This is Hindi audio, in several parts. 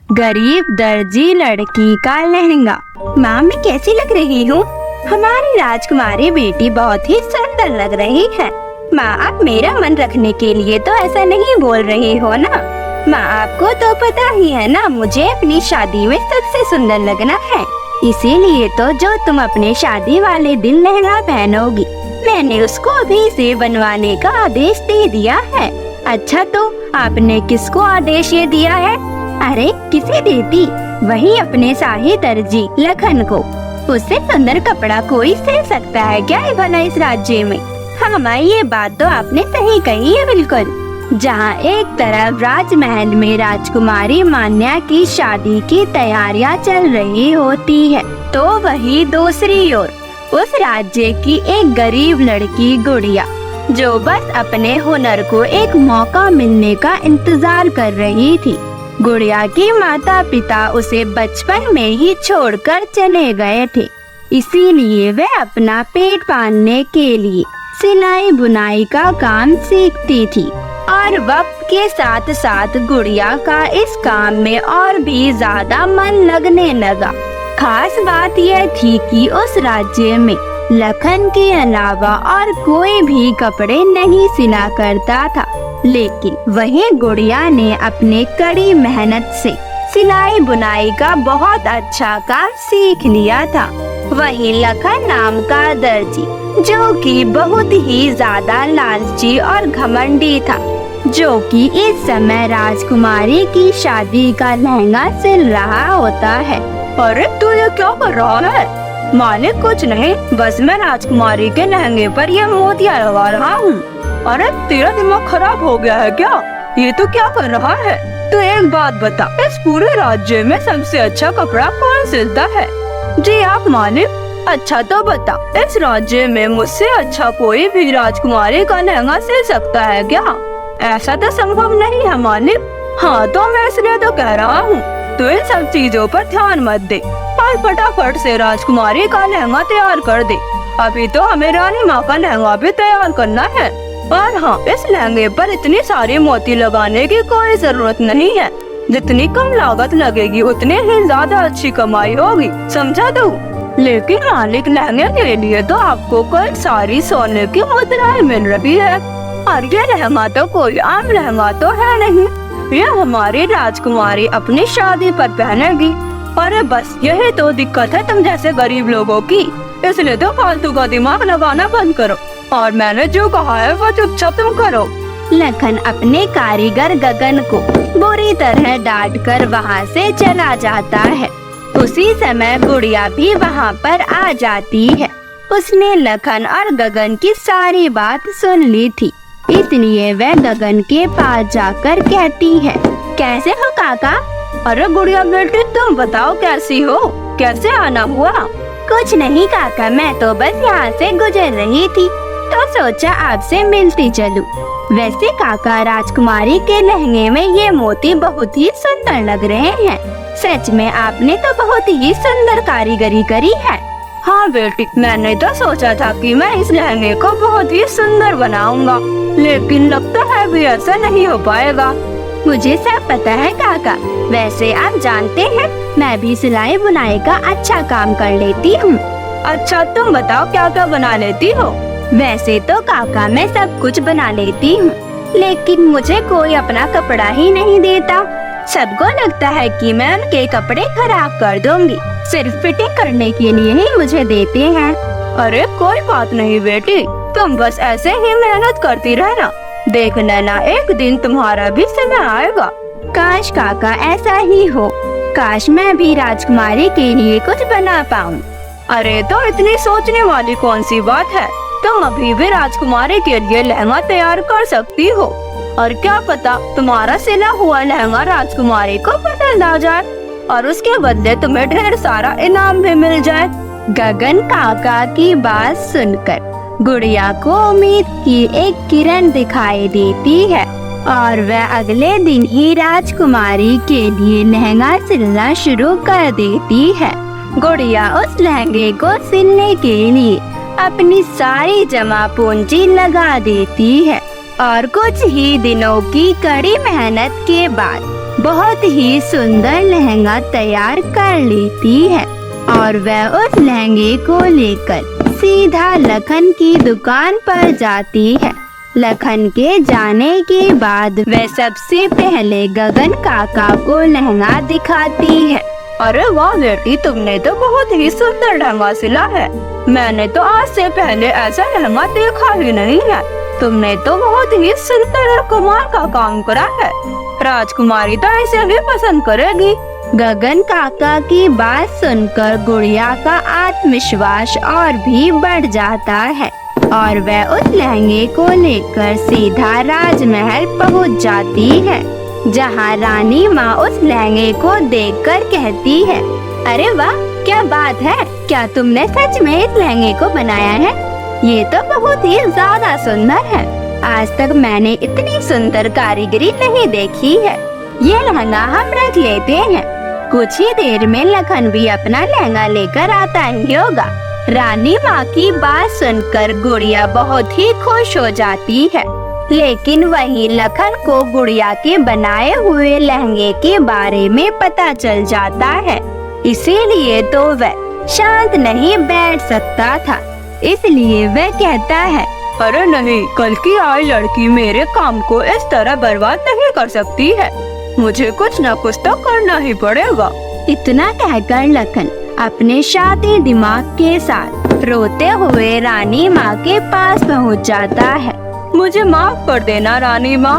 गरीब दर्जी लड़की का लहंगा। माँ, मैं कैसी लग रही हूँ? हमारी राजकुमारी बेटी बहुत ही सुंदर लग रही है। माँ, आप मेरा मन रखने के लिए तो ऐसा नहीं बोल रही हो ना। माँ, आपको तो पता ही है ना, मुझे अपनी शादी में सबसे सुंदर लगना है। इसीलिए तो जो तुम अपने शादी वाले दिन लहंगा पहनोगी, मैंने उसको अभी से बनवाने का आदेश दे दिया है। अच्छा, तो आपने किसको आदेश ये दिया है? अरे, किसे देती? वही अपने शाही दर्जी लखन को। उससे सुंदर कपड़ा कोई सिल सकता है क्या भला इस राज्य में? हाँ माँ, ये बात तो आपने सही कही है बिल्कुल। जहाँ एक तरफ राजमहल में राजकुमारी मान्या की शादी की तैयारियाँ चल रही होती है, तो वही दूसरी ओर उस राज्य की एक गरीब लड़की गुड़िया, जो बस अपने हुनर को एक मौका मिलने का इंतजार कर रही थी। गुड़िया के माता पिता उसे बचपन में ही छोड़कर चले गए थे, इसीलिए वह अपना पेट पालने के लिए सिलाई बुनाई का काम सीखती थी। और वक्त के साथ साथ गुड़िया का इस काम में और भी ज्यादा मन लगने लगा। खास बात यह थी कि उस राज्य में लखन के अलावा और कोई भी कपड़े नहीं सिला करता था, लेकिन वहीं गुड़िया ने अपने कड़ी मेहनत से सिलाई बुनाई का बहुत अच्छा काम सीख लिया था। वहीं लखन नाम का दर्जी, जो कि बहुत ही ज्यादा लालची और घमंडी था, जो कि इस समय राजकुमारी की शादी का लहंगा सिल रहा होता है। अरे, तू ये क्या कर रहा है? मालिक, कुछ नहीं, बस मैं राजकुमारी के लहंगे पर ये मोतिया लगा रहा हूँ। अरे, तेरा दिमाग खराब हो गया है क्या? ये तो क्या कर रहा है? तू एक बात बता, इस पूरे राज्य में सबसे अच्छा कपड़ा कौन सिलता है? जी आप मालिक। अच्छा, तो बता, इस राज्य में मुझसे अच्छा कोई भी राजकुमारी का लहंगा सिल सकता है क्या? ऐसा तो संभव नहीं है मालिक। हाँ, तो मैं इसलिए तो कह रहा हूँ, तो इन सब चीजों पर ध्यान मत दे और फटाफट से राजकुमारी का लहंगा तैयार कर दे। अभी तो हमें रानी माँ का लहंगा भी तैयार करना है। और हाँ, इस लहंगे पर इतनी सारी मोती लगाने की कोई जरूरत नहीं है। जितनी कम लागत लगेगी उतनी ही ज्यादा अच्छी कमाई होगी, समझा तू? लेकिन मालिक, लहंगे के लिए तो आपको कई सारी सोने की मुद्राएं मिल रही है, और ये लहंगा तो कोई आम लहंगा तो है नहीं। ये हमारी राजकुमारी अपनी शादी पर पहनेगी। अरे बस, यही तो दिक्कत है तुम जैसे गरीब लोगों की, इसलिए तो फालतू का दिमाग लगाना बंद करो और मैंने जो कहा है वो चुपचाप तुम करो। लखन अपने कारीगर गगन को बुरी तरह डांटकर वहाँ से चला जाता है। उसी समय गुड़िया भी वहाँ पर आ जाती है। उसने लखन और गगन की सारी बात सुन ली थी, इसलिए वह गगन के पास जाकर कहती है, कैसे हो काका? अरे गुड़िया बेटी, तुम बताओ कैसी हो? कैसे आना हुआ? कुछ नहीं काका, मैं तो बस यहाँ से गुजर रही थी, तो सोचा आपसे मिलती चलूं। वैसे काका, राजकुमारी के लहंगे में ये मोती बहुत ही सुंदर लग रहे हैं। सच में आपने तो बहुत ही सुंदर कारीगरी करी है। हाँ बेटी, मैंने तो सोचा था कि मैं इस लहंगे को बहुत ही सुंदर बनाऊंगा, लेकिन लगता है भी ऐसा नहीं हो पाएगा। मुझे सब पता है काका। वैसे आप जानते हैं, मैं भी सिलाई बुनाई का अच्छा काम कर लेती हूँ। अच्छा, तुम बताओ क्या क्या बना लेती हो? वैसे तो काका मैं सब कुछ बना लेती हूँ, लेकिन मुझे कोई अपना कपड़ा ही नहीं देता। सबको लगता है कि मैं उनके कपड़े खराब कर दूंगी, सिर्फ फिटिंग करने के लिए ही मुझे देते हैं। अरे कोई बात नहीं बेटी, तुम बस ऐसे ही मेहनत करती रहना, देख लेना एक दिन तुम्हारा भी समय आएगा। काश काका ऐसा ही हो, काश मैं भी राजकुमारी के लिए कुछ बना पाऊँ। अरे तो इतनी सोचने वाली कौन सी बात है, तुम अभी भी राजकुमारी के लिए लहंगा तैयार कर सकती हो, और क्या पता तुम्हारा सिला हुआ लहंगा राजकुमारी को पसंद आ जाए और उसके बदले तुम्हें ढेर सारा इनाम भी मिल जाए। गगन काका की बात सुनकर गुड़िया को उम्मीद की एक किरण दिखाई देती है, और वह अगले दिन ही राजकुमारी के लिए लहंगा सिलना शुरू कर देती है। गुड़िया उस लहंगे को सिलने के लिए अपनी सारी जमा पूंजी लगा देती है, और कुछ ही दिनों की कड़ी मेहनत के बाद बहुत ही सुंदर लहंगा तैयार कर लेती है और वह उस लहंगे को लेकर सीधा लखन की दुकान पर जाती है। लखन के जाने के बाद वह सबसे पहले गगन काका को लहंगा दिखाती है। अरे वाह बेटी, तुमने तो बहुत ही सुंदर लहंगा सिला है। मैंने तो आज से पहले ऐसा लहंगा देखा ही नहीं है। तुमने तो बहुत ही सुंदर और कमाल का काम करा है। राजकुमारी तो ऐसे ही पसंद करेगी। गगन काका की बात सुनकर गुड़िया का आत्मविश्वास और भी बढ़ जाता है और वह उस लहंगे को लेकर सीधा राजमहल पहुंच जाती है, जहां रानी माँ उस लहंगे को देखकर कहती है, अरे वाह, क्या बात है, क्या तुमने सच में इस लहंगे को बनाया है? ये तो बहुत ही ज्यादा सुंदर है। आज तक मैंने इतनी सुंदर कारीगरी नहीं देखी है। ये लहंगा हम रख लेते हैं। कुछ ही देर में लखन भी अपना लहंगा लेकर आता ही होगा। रानी माँ की बात सुनकर गुड़िया बहुत ही खुश हो जाती है, लेकिन वहीं लखन को गुड़िया के बनाए हुए लहंगे के बारे में पता चल जाता है। इसीलिए तो वह शांत नहीं बैठ सकता था। इसलिए वह कहता है, अरे नहीं, कल की आई लड़की मेरे काम को इस तरह बर्बाद नहीं कर सकती है। मुझे कुछ न कुछ तो करना ही पड़ेगा। इतना कहकर लखन अपने शातिर दिमाग के साथ रोते हुए रानी माँ के पास पहुँच जाता है। मुझे माफ कर देना रानी माँ।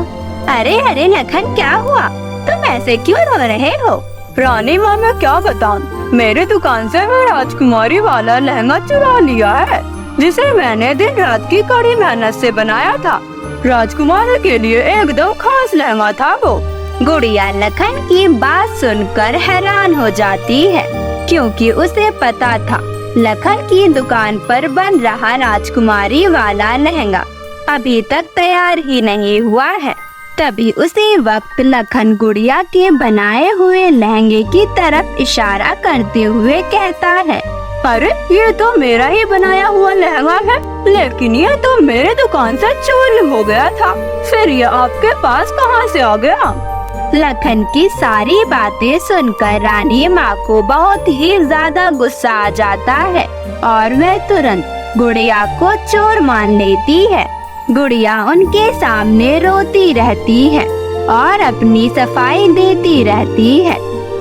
अरे अरे लखन, क्या हुआ? तुम ऐसे क्यों रो रहे हो? रानी माँ, मैं क्या बताऊं, मेरे दुकान से वो राजकुमारी वाला लहंगा चुरा लिया है, जिसे मैंने दिन रात की कड़ी मेहनत से बनाया था। राजकुमारी के लिए एकदम खास लहंगा था वो। गुड़िया लखन की बात सुनकर हैरान हो जाती है, क्योंकि उसे पता था लखन की दुकान पर बन रहा राजकुमारी वाला लहंगा अभी तक तैयार ही नहीं हुआ है। तभी उसी वक्त लखन गुड़िया के बनाए हुए लहंगे की तरफ इशारा करते हुए कहता है, अरे ये तो मेरा ही बनाया हुआ लहंगा है, लेकिन ये तो मेरे दुकान से चोरी हो गया था। फिर ये आपके पास कहाँ से आ गया? लखन की सारी बातें सुनकर रानी माँ को बहुत ही ज्यादा गुस्सा आ जाता है और वह तुरंत गुड़िया को चोर मान लेती है। गुड़िया उनके सामने रोती रहती है और अपनी सफाई देती रहती है,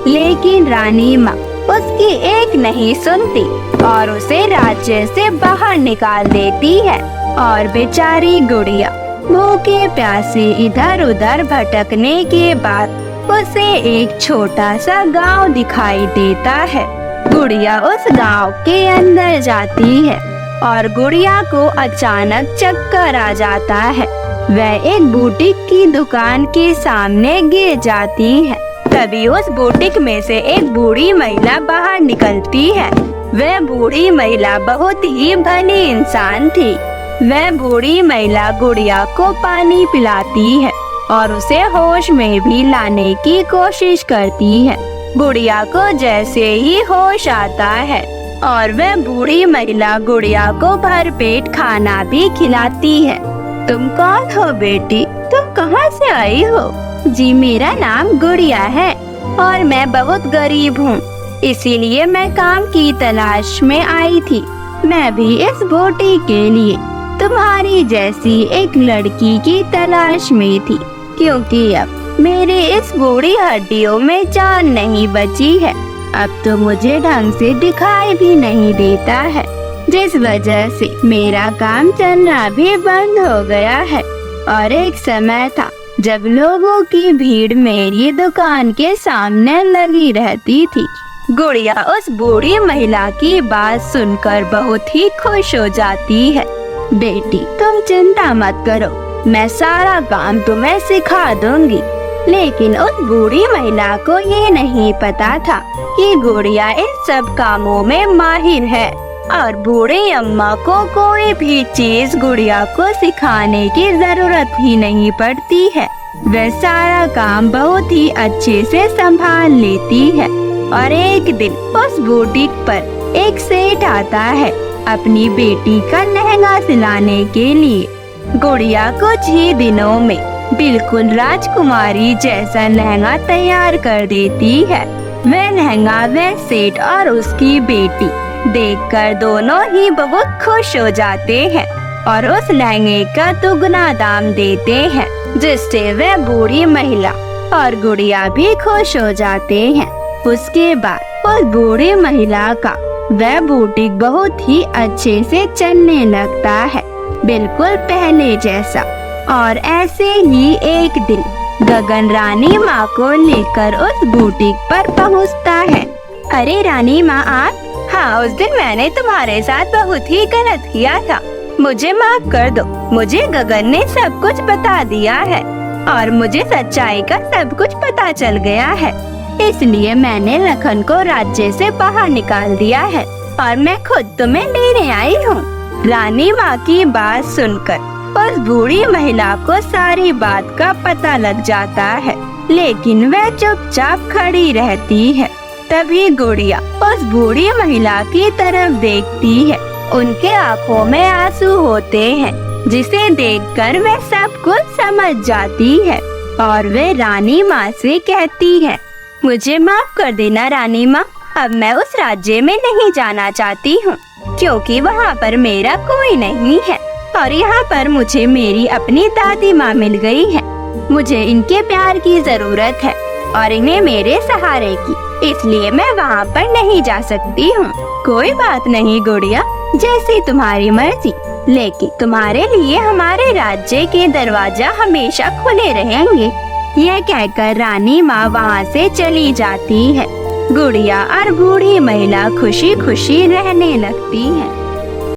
लेकिन रानी माँ उसकी एक नहीं सुनती और उसे राज्य से बाहर निकाल देती है। और बेचारी गुड़िया भूखे प्यासे इधर उधर भटकने के बाद उसे एक छोटा सा गांव दिखाई देता है। गुड़िया उस गांव के अंदर जाती है और गुड़िया को अचानक चक्कर आ जाता है। वह एक बुटीक की दुकान के सामने गिर जाती है। तभी उस बुटीक में से एक बूढ़ी महिला बाहर निकलती है। वह बूढ़ी महिला बहुत ही भली इंसान थी। वह बूढ़ी महिला गुड़िया को पानी पिलाती है और उसे होश में भी लाने की कोशिश करती है। गुड़िया को जैसे ही होश आता है और वह बूढ़ी महिला गुड़िया को भरपेट खाना भी खिलाती है। तुम कौन हो बेटी? तुम कहाँ से आई हो? जी, मेरा नाम गुड़िया है और मैं बहुत गरीब हूँ, इसीलिए मैं काम की तलाश में आई थी। मैं भी इस बुटीक के लिए तुम्हारी जैसी एक लड़की की तलाश में थी, क्योंकि अब मेरे इस बूढ़ी हड्डियों में जान नहीं बची है। अब तो मुझे ढंग से दिखाई भी नहीं देता है, जिस वजह से मेरा काम चलना भी बंद हो गया है। और एक समय था जब लोगों की भीड़ मेरी दुकान के सामने लगी रहती थी। गुड़िया उस बूढ़ी महिला की बात सुनकर बहुत ही खुश हो जाती है। बेटी, तुम चिंता मत करो, मैं सारा काम तुम्हें सिखा दूंगी। लेकिन उस बूढ़ी महिला को ये नहीं पता था कि गुड़िया इन सब कामों में माहिर है और बूढ़ी अम्मा को कोई भी चीज गुड़िया को सिखाने की जरूरत ही नहीं पड़ती है। वह सारा काम बहुत ही अच्छे से संभाल लेती है। और एक दिन उस बुटीक पर एक सेठ आता है अपनी बेटी का लहंगा सिलाने के लिए। गुड़िया कुछ ही दिनों में बिल्कुल राजकुमारी जैसा लहंगा तैयार कर देती है। वह लहंगा वह सेठ और उसकी बेटी देखकर दोनों ही बहुत खुश हो जाते हैं और उस लहंगे का दुगना दाम देते हैं, जिससे वह बूढ़ी महिला और गुड़िया भी खुश हो जाते हैं। उसके बाद उस बूढ़ी महिला का वह बुटीक बहुत ही अच्छे से चलने लगता है, बिल्कुल पहले जैसा। और ऐसे ही एक दिन गगन रानी माँ को लेकर उस बुटीक पर पहुँचता है। अरे रानी माँ आप? हाँ, उस दिन मैंने तुम्हारे साथ बहुत ही गलत किया था, मुझे माफ कर दो। मुझे गगन ने सब कुछ बता दिया है और मुझे सच्चाई का सब कुछ पता चल गया है, इसलिए मैंने लखन को राज्य से बाहर निकाल दिया है और मैं खुद तुम्हें लेने आई हूँ। रानी माँ की बात सुनकर उस बूढ़ी महिला को सारी बात का पता लग जाता है, लेकिन वह चुपचाप खड़ी रहती है। तभी गुड़िया उस बूढ़ी महिला की तरफ देखती है। उनके आँखों में आंसू होते हैं, जिसे देखकर वह सब कुछ समझ जाती है और वे रानी माँ से कहती है, मुझे माफ कर देना रानी माँ, अब मैं उस राज्य में नहीं जाना चाहती हूँ, क्योंकि वहाँ पर मेरा कोई नहीं है और यहाँ पर मुझे मेरी अपनी दादी माँ मिल गई है। मुझे इनके प्यार की जरूरत है और इन्हें मेरे सहारे की, इसलिए मैं वहाँ पर नहीं जा सकती हूँ। कोई बात नहीं गुड़िया, जैसी तुम्हारी मर्जी, लेकिन तुम्हारे लिए हमारे राज्य के दरवाजा हमेशा खुले रहेंगे। यह कहकर रानी माँ वहाँ से चली जाती है। गुड़िया और बूढ़ी महिला खुशी खुशी रहने लगती है।